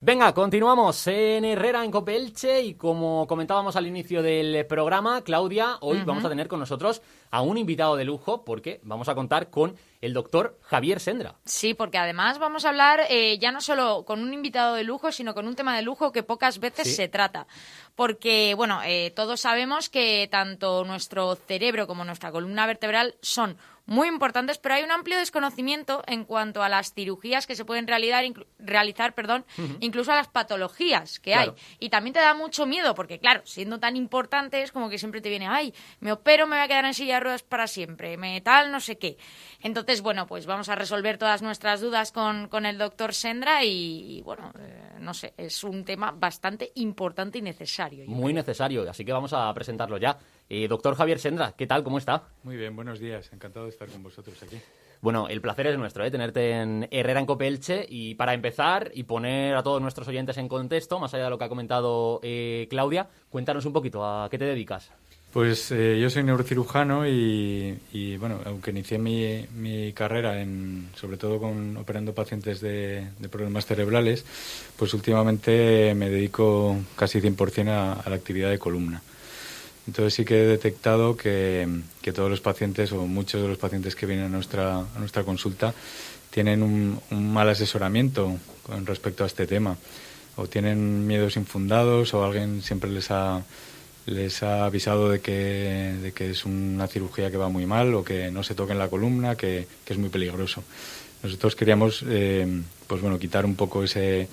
Venga, continuamos en Herrera en Cope Elche y como comentábamos al inicio del programa, Claudia, hoy vamos a tener con nosotros a un invitado de lujo porque vamos a contar con el doctor Javier Sendra. Sí, porque además vamos a hablar ya no solo con un invitado de lujo, sino con un tema de lujo que pocas veces se trata. Porque, bueno, todos sabemos que tanto nuestro cerebro como nuestra columna vertebral son muy importantes, pero hay un amplio desconocimiento en cuanto a las cirugías que se pueden realizar, incluso a las patologías que hay. Y también te da mucho miedo, porque claro, siendo tan importante es como que siempre te viene, ay, me opero, me voy a quedar en silla de ruedas para siempre, me tal, no sé qué. Entonces, bueno, pues vamos a resolver todas nuestras dudas con el doctor Sendra y bueno, no sé, es un tema bastante importante y necesario. Muy necesario, así que vamos a presentarlo ya. Doctor Javier Sendra, ¿qué tal? ¿Cómo está? Muy bien, buenos días. Encantado de estar con vosotros aquí. Bueno, el placer es nuestro, tenerte en Herrera en Cope Elche. Y para empezar y poner a todos nuestros oyentes en contexto, más allá de lo que ha comentado Claudia, cuéntanos un poquito, ¿a qué te dedicas? Pues yo soy neurocirujano y bueno, aunque inicié mi carrera sobre todo operando pacientes de problemas cerebrales, pues últimamente me dedico casi 100% a la actividad de columna. Entonces sí que he detectado que todos los pacientes o muchos de los pacientes que vienen a nuestra consulta tienen un mal asesoramiento con respecto a este tema. O tienen miedos infundados o alguien siempre les ha avisado de que es una cirugía que va muy mal o que no se toquen la columna, que es muy peligroso. Nosotros queríamos pues bueno, quitar un poco ese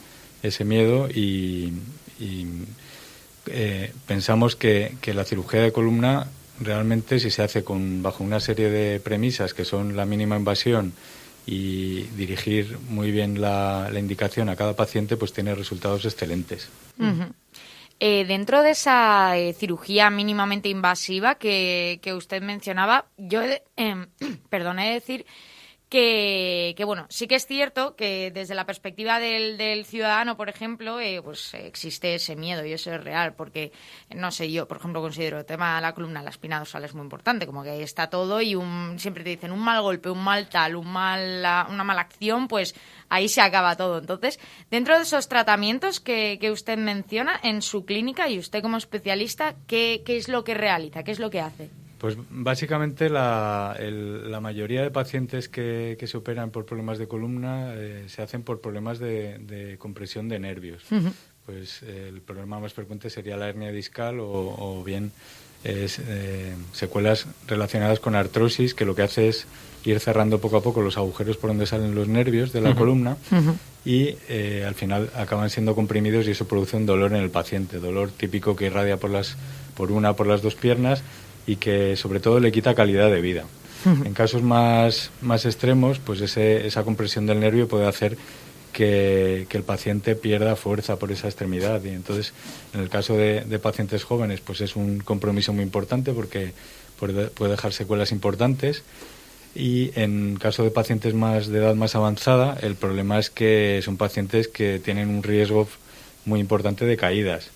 miedo y pensamos que la cirugía de columna realmente, si se hace bajo una serie de premisas que son la mínima invasión y dirigir muy bien la indicación a cada paciente, pues tiene resultados excelentes. Dentro de esa cirugía mínimamente invasiva que usted mencionaba, yo he de decir que bueno, sí que es cierto que desde la perspectiva del ciudadano, por ejemplo, pues existe ese miedo y eso es real, porque, no sé, yo, por ejemplo, considero el tema de la columna, la espina dorsal es muy importante, como que ahí está todo y siempre te dicen un mal golpe, un mal tal, una mala acción, pues ahí se acaba todo. Entonces, dentro de esos tratamientos que usted menciona en su clínica y usted como especialista, ¿qué es lo que realiza? ¿Qué es lo que hace? Pues básicamente la mayoría de pacientes que se operan por problemas de columna se hacen por problemas de compresión de nervios. Pues el problema más frecuente sería la hernia discal o bien secuelas relacionadas con artrosis, que lo que hace es ir cerrando poco a poco los agujeros por donde salen los nervios de la columna y al final acaban siendo comprimidos y eso produce un dolor en el paciente, dolor típico que irradia por las dos piernas y que sobre todo le quita calidad de vida. En casos más extremos, pues esa compresión del nervio puede hacer que el paciente pierda fuerza por esa extremidad y entonces en el caso de pacientes jóvenes pues es un compromiso muy importante porque puede dejar secuelas importantes y en caso de pacientes de edad más avanzada el problema es que son pacientes que tienen un riesgo muy importante de caídas.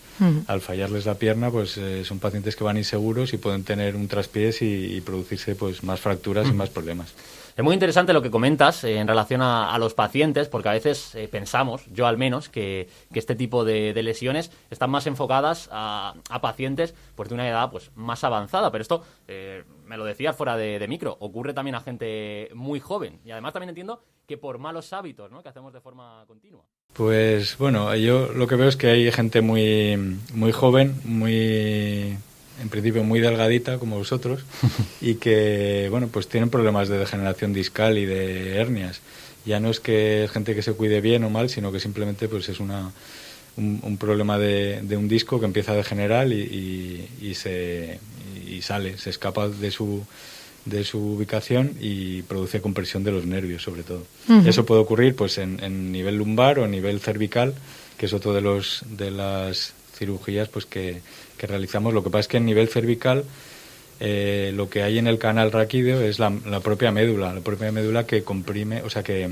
Al fallarles la pierna, pues son pacientes que van inseguros y pueden tener un traspiés y producirse pues más fracturas y más problemas. Es muy interesante lo que comentas en relación a los pacientes, porque a veces pensamos, yo al menos, que este tipo de lesiones están más enfocadas a pacientes pues, de una edad pues, más avanzada. Pero esto, me lo decías fuera de micro, ocurre también a gente muy joven. Y además también entiendo que por malos hábitos, ¿no?, que hacemos de forma continua. Pues bueno, yo lo que veo es que hay gente muy, muy joven, en principio muy delgadita como vosotros y que bueno pues tienen problemas de degeneración discal y de hernias. Ya no es que es gente que se cuide bien o mal, sino que simplemente pues es un problema de un disco que empieza a degenerar y se escapa de su ubicación y produce compresión de los nervios sobre todo. Eso puede ocurrir pues en nivel lumbar o en nivel cervical, que es otro de las cirugías pues que realizamos. Lo que pasa es que en nivel cervical lo que hay en el canal raquídeo es la propia médula que comprime, o sea que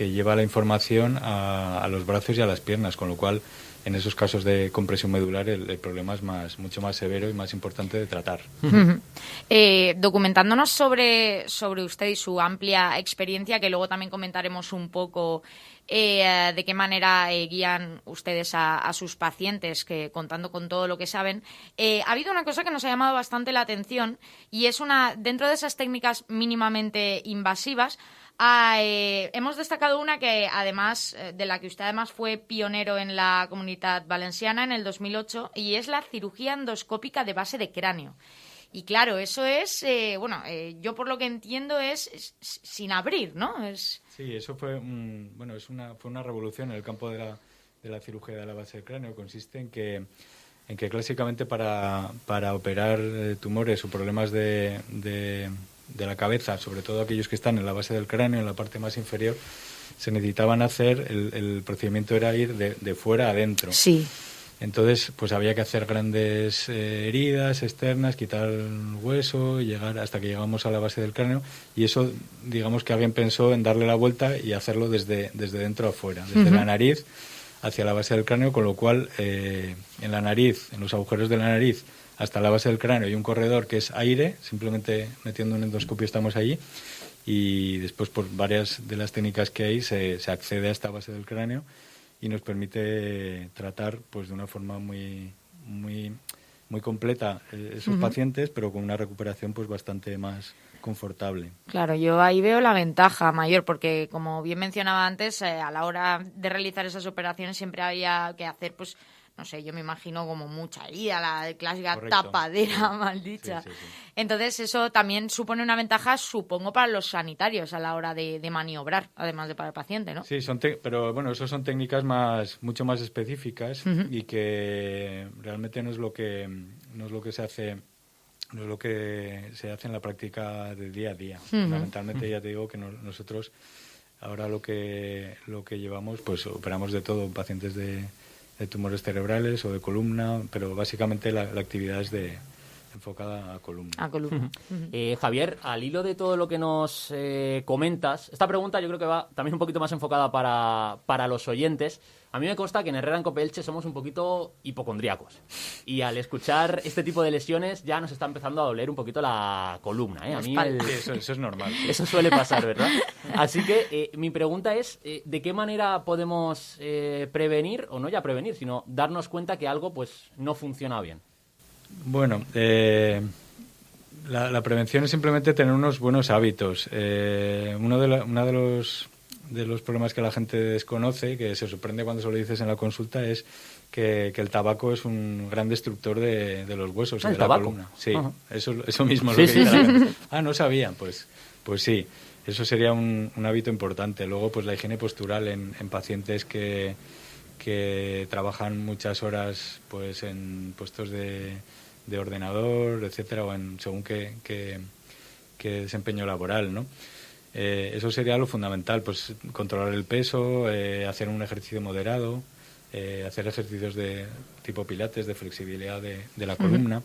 lleva la información a los brazos y a las piernas, con lo cual en esos casos de compresión medular el problema es mucho más severo y más importante de tratar. Documentándonos sobre usted y su amplia experiencia, que luego también comentaremos un poco de qué manera guían ustedes a sus pacientes, que contando con todo lo que saben, ha habido una cosa que nos ha llamado bastante la atención, y es dentro de esas técnicas mínimamente invasivas, hemos destacado una que además, de la que usted además fue pionero en la Comunitat Valenciana en el 2008, y es la cirugía endoscópica de base de cráneo. Y claro, eso es, yo por lo que entiendo es sin abrir, ¿no? Sí, eso fue fue una revolución en el campo de la cirugía de la base del cráneo. Consiste en que clásicamente para operar tumores o problemas de la cabeza, sobre todo aquellos que están en la base del cráneo, en la parte más inferior, se necesitaban hacer, el procedimiento era ir de fuera a adentro. Sí. Entonces, pues había que hacer grandes heridas externas, quitar el hueso, llegar hasta que llegamos a la base del cráneo, y eso, digamos que alguien pensó en darle la vuelta y hacerlo desde dentro a afuera, desde la nariz hacia la base del cráneo, con lo cual en la nariz, en los agujeros de la nariz, hasta la base del cráneo hay un corredor que es aire, simplemente metiendo un endoscopio estamos allí, y después por varias de las técnicas que hay se accede a esta base del cráneo y nos permite tratar pues de una forma muy completa esos pacientes, pero con una recuperación pues bastante más confortable. Claro, yo ahí veo la ventaja mayor, porque como bien mencionaba antes, a la hora de realizar esas operaciones siempre había que hacer, pues, no sé, yo me imagino como mucha herida, la clásica Correcto. tapadera mal dicha. Sí. Entonces eso también supone una ventaja, supongo, para los sanitarios a la hora de maniobrar, además de para el paciente, ¿no? Sí, pero bueno, eso son técnicas mucho más específicas y que realmente no es lo que se hace. No es lo que se hace en la práctica del día a día. Fundamentalmente ya te digo que nosotros ahora lo que llevamos, pues operamos de todo, pacientes de tumores cerebrales o de columna, pero básicamente la actividad es enfocada a columna. A columna. Javier, al hilo de todo lo que nos comentas, esta pregunta yo creo que va también un poquito más enfocada para los oyentes. A mí me consta que en Herrera en Copelche somos un poquito hipocondríacos, y al escuchar este tipo de lesiones ya nos está empezando a doler un poquito la columna, ¿eh? A mí Sí, eso es normal. Sí. eso suele pasar, ¿verdad? Así que mi pregunta es, ¿de qué manera podemos prevenir, o no ya prevenir, sino darnos cuenta que algo pues no funciona bien? Bueno, la prevención es simplemente tener unos buenos hábitos. Uno de los problemas que la gente desconoce, que se sorprende cuando se lo dices en la consulta, es que el tabaco es un gran destructor de los huesos y de la columna. Sí, eso mismo es lo que dice la gente. Ah, no sabía, pues sí, eso sería un hábito importante. Luego, pues la higiene postural en pacientes que trabajan muchas horas pues en puestos de ordenador, etcétera, o en según qué desempeño laboral, ¿no? Eso sería lo fundamental, pues controlar el peso, hacer un ejercicio moderado, hacer ejercicios de tipo pilates, de flexibilidad de la columna.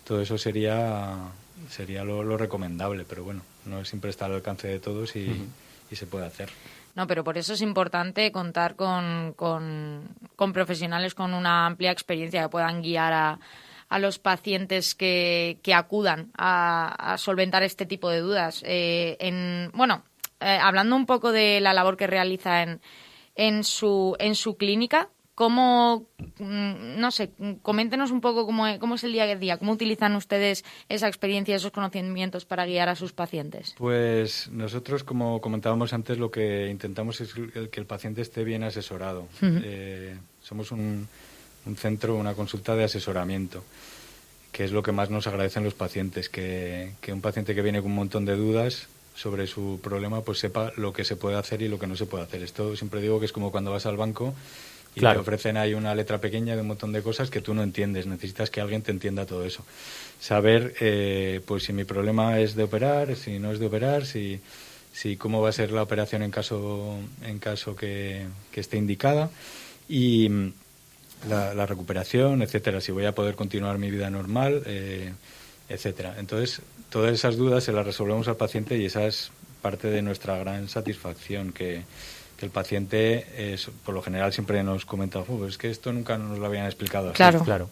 Todo eso sería lo recomendable, pero bueno, no siempre está al alcance de todos y se puede hacer. No, pero por eso es importante contar con profesionales con una amplia experiencia que puedan guiar a los pacientes que acudan a solventar este tipo de dudas. Hablando un poco de la labor que realiza en su clínica, ¿cómo, no sé, coméntenos un poco cómo es el día a día, cómo utilizan ustedes esa experiencia, esos conocimientos para guiar a sus pacientes? Pues nosotros, como comentábamos antes, lo que intentamos es que el paciente esté bien asesorado. Somos un centro, una consulta de asesoramiento, que es lo que más nos agradecen los pacientes, que un paciente que viene con un montón de dudas sobre su problema, pues sepa lo que se puede hacer y lo que no se puede hacer. Esto siempre digo que es como cuando vas al banco y te ofrecen ahí una letra pequeña de un montón de cosas que tú no entiendes. Necesitas que alguien te entienda todo eso. Saber pues si mi problema es de operar, si no es de operar, si cómo va a ser la operación en caso que esté indicada, y la recuperación, etcétera, si voy a poder continuar mi vida normal, etcétera. Entonces, todas esas dudas se las resolvemos al paciente y esa es parte de nuestra gran satisfacción, que que el paciente, por lo general, siempre nos comenta, es que esto nunca nos lo habían explicado. Claro. Claro.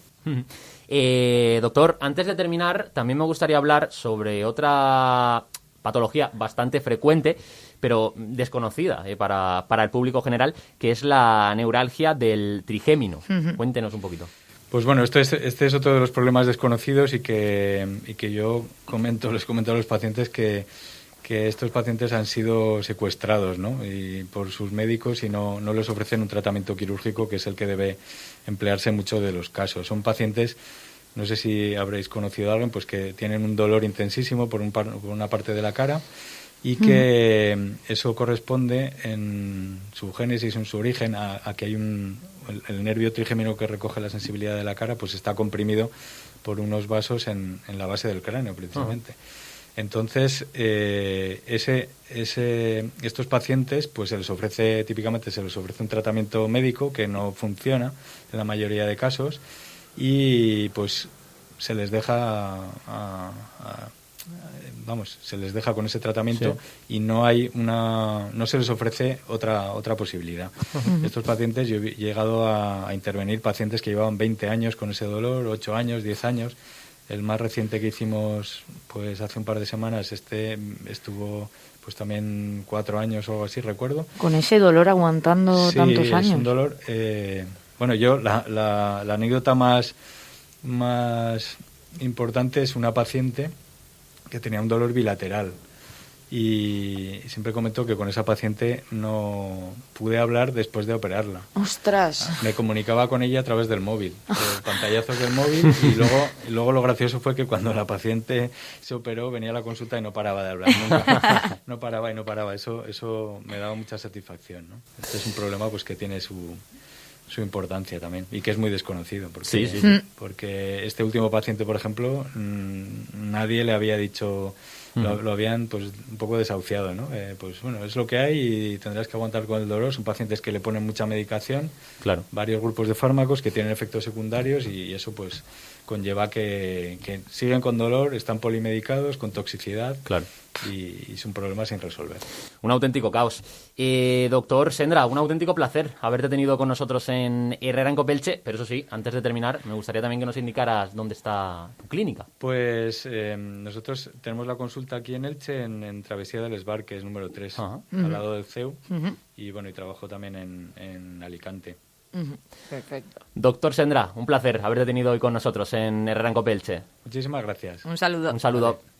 Doctor, antes de terminar, también me gustaría hablar sobre otra patología bastante frecuente, pero desconocida para el público general, que es la neuralgia del trigémino. Cuéntenos un poquito. Pues bueno, este es otro de los problemas desconocidos y que yo les comento a los pacientes que estos pacientes han sido secuestrados, ¿no? Y por sus médicos y no les ofrecen un tratamiento quirúrgico, que es el que debe emplearse en muchos de los casos. Son pacientes, no sé si habréis conocido a alguien, pues que tienen un dolor intensísimo por una parte de la cara y que eso corresponde en su génesis, en su origen, a que hay el nervio trigémino que recoge la sensibilidad de la cara, pues está comprimido por unos vasos en la base del cráneo, precisamente. Entonces, estos pacientes, pues típicamente se les ofrece un tratamiento médico que no funciona en la mayoría de casos y pues se les deja se les deja con ese tratamiento y no se les ofrece otra posibilidad. Estos pacientes, yo he llegado a intervenir pacientes que llevaban 20 años con ese dolor, 8 años, 10 años. El más reciente que hicimos pues hace un par de semanas, estuvo pues también 4 años o algo así, recuerdo. Con ese dolor aguantando tantos años. Sí, es un dolor. Yo la anécdota más importante es una paciente que tenía un dolor bilateral y siempre comento que con esa paciente no pude hablar después de operarla. ¡Ostras! Me comunicaba con ella a través del móvil, pantallazos del móvil y luego lo gracioso fue que cuando la paciente se operó venía a la consulta y no paraba de hablar nunca. No paraba. Eso me daba mucha satisfacción, ¿no? Este es un problema pues que tiene su importancia también y que es muy desconocido porque este último paciente, por ejemplo, nadie le había dicho, lo habían pues un poco desahuciado, ¿no? Pues bueno, es lo que hay y tendrás que aguantar con el dolor. Son pacientes que le ponen mucha medicación, varios grupos de fármacos que tienen efectos secundarios y eso pues conlleva que siguen con dolor, están polimedicados, con toxicidad y es un problema sin resolver. Un auténtico caos. Doctor Sendra, un auténtico placer haberte tenido con nosotros en Herrera en Copelche, pero eso sí, antes de terminar, me gustaría también que nos indicaras dónde está tu clínica. Pues nosotros tenemos la consulta aquí en Elche, en Travesía del Esbar, que es número 3, al lado del CEU, y bueno, y trabajo también en Alicante. Perfecto. Doctor Sendra, un placer haberte tenido hoy con nosotros en Herrera en Copelche. Muchísimas gracias. Un saludo. Un saludo. Vale.